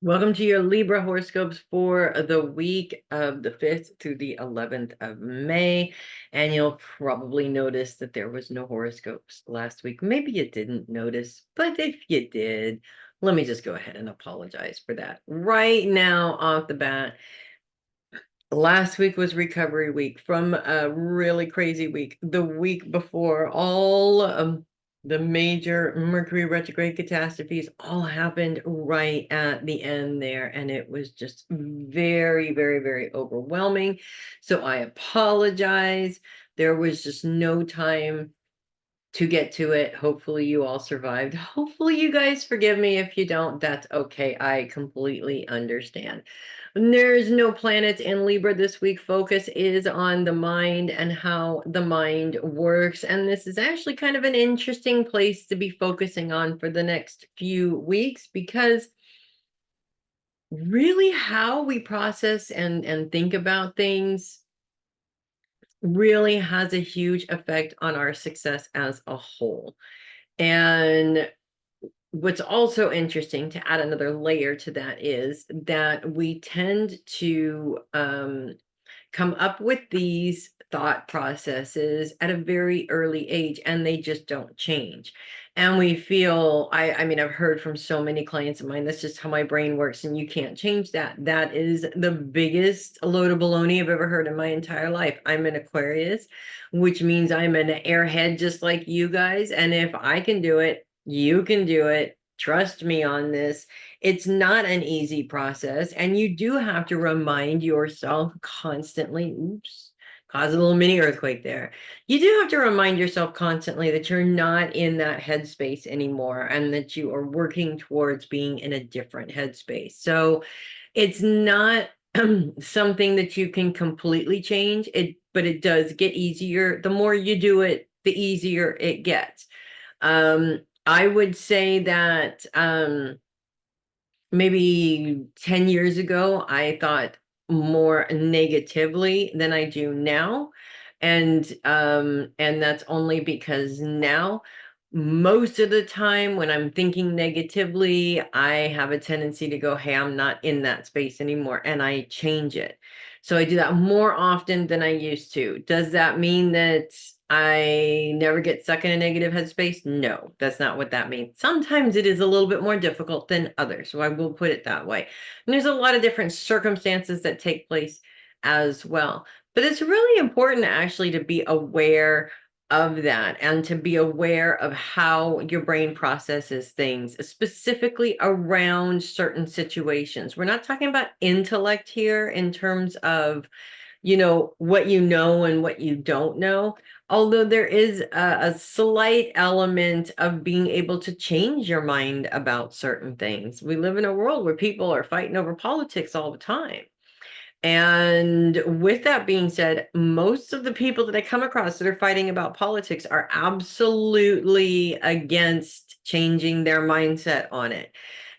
Welcome to your Libra horoscopes for the week of the 5th through the 11th of May. And you'll probably notice that there was no horoscopes last week. Maybe you didn't notice, but if you did, let me just go ahead and apologize for that. Right now, off the bat, last week was recovery week from a really crazy week. The week before, all the major Mercury retrograde catastrophes all happened right at the end there, and it was just very, very, very overwhelming. So I apologize. There was just no time to get to it. Hopefully you all survived. Hopefully you guys forgive me. If you don't, that's okay. I completely understand. There's no planets in Libra this week. Focus is on the mind and how the mind works. And this is actually kind of an interesting place to be focusing on for the next few weeks, because really how we process and think about things really has a huge effect on our success as a whole. And what's also interesting, to add another layer to that, is that we tend to come up with these thought processes at a very early age, and they just don't change. And we feel, I mean, I've heard from so many clients of mine, that's just how my brain works, and you can't change that. That is the biggest load of baloney I've ever heard in my entire life. I'm an Aquarius, which means I'm an airhead just like you guys. And if I can do it, you can do it. Trust me on this. It's not an easy process, and you do have to remind yourself constantly, oops, cause a little mini earthquake there. You do have to remind yourself constantly that you're not in that headspace anymore, and that you are working towards being in a different headspace. So it's not something that you can completely change it, but it does get easier. The more you do it, the easier it gets. I would say that maybe 10 years ago, I thought more negatively than I do now. And that's only because now, most of the time when I'm thinking negatively, I have a tendency to go, hey, I'm not in that space anymore, and I change it. So I do that more often than I used to. Does that mean that I never get stuck in a negative headspace? No, that's not what that means. Sometimes it is a little bit more difficult than others, so I will put it that way. And there's a lot of different circumstances that take place as well. But it's really important actually to be aware of that, and to be aware of how your brain processes things, specifically around certain situations. We're not talking about intellect here in terms of what you know and what you don't know. Although there is a slight element of being able to change your mind about certain things. We live in a world where people are fighting over politics all the time. And with that being said, most of the people that I come across that are fighting about politics are absolutely against changing their mindset on it.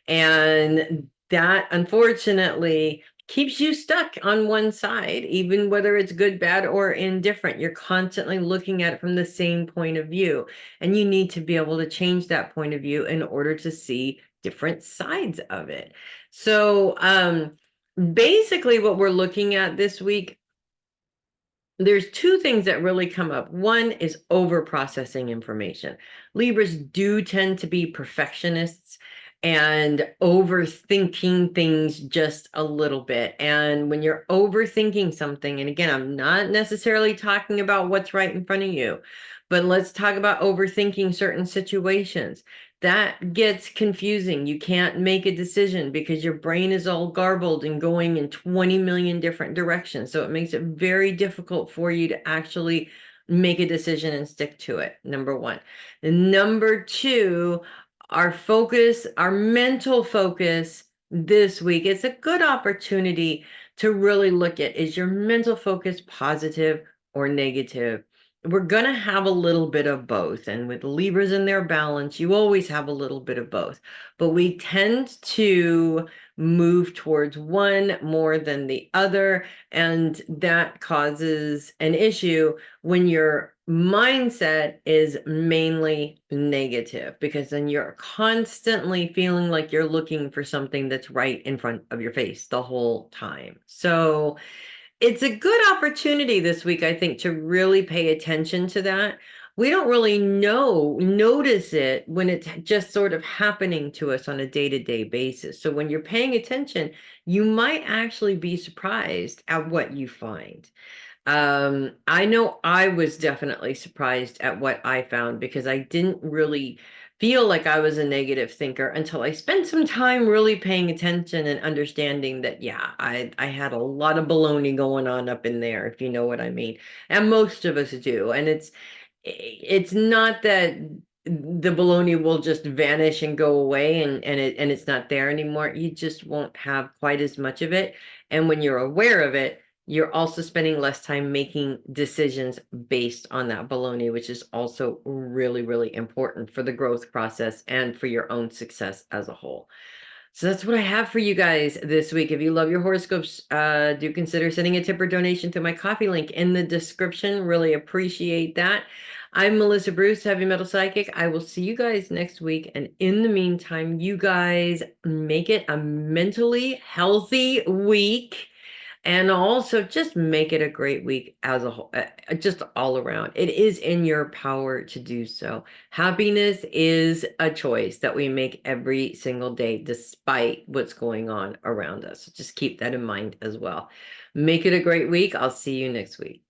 And that, unfortunately, keeps you stuck on one side, even whether it's good, bad, or indifferent. You're constantly looking at it from the same point of view. And you need to be able to change that point of view in order to see different sides of it. So, basically, what we're looking at this week, there's two things that really come up. One is over processing information. Libras do tend to be perfectionists and overthinking things just a little bit. And when you're overthinking something, and again, I'm not necessarily talking about what's right in front of you, but let's talk about overthinking certain situations. That gets confusing. You can't make a decision because your brain is all garbled and going in 20 million different directions. So it makes it very difficult for you to actually make a decision and stick to it. Number one. And number two, our focus, our mental focus this week, it's a good opportunity to really look at, is your mental focus positive or negative? We're going to have a little bit of both. And with Libras in their balance, you always have a little bit of both. But we tend to move towards one more than the other. And that causes an issue when you're mindset is mainly negative because then you're constantly feeling like you're looking for something that's right in front of your face the whole time. So it's a good opportunity this week, I think, to really pay attention to that. We don't really notice it when it's just sort of happening to us on a day-to-day basis. So when you're paying attention, you might actually be surprised at what you find. I know I was definitely surprised at what I found because I didn't really feel like I was a negative thinker until I spent some time really paying attention and understanding that, yeah, I had a lot of baloney going on up in there, if you know what I mean. And most of us do. And it's not that the baloney will just vanish and go away and it's not there anymore. You just won't have quite as much of it. And when you're aware of it, you're also spending less time making decisions based on that baloney, which is also really, really important for the growth process and for your own success as a whole. So that's what I have for you guys this week. If you love your horoscopes, do consider sending a tip or donation through my coffee link in the description. Really appreciate that. I'm Melissa Bruce, Heavy Metal Psychic. I will see you guys next week. And in the meantime, you guys make it a mentally healthy week. And also just make it a great week as a whole, just all around. It is in your power to do so. Happiness is a choice that we make every single day, despite what's going on around us. So just keep that in mind as well. Make it a great week. I'll see you next week.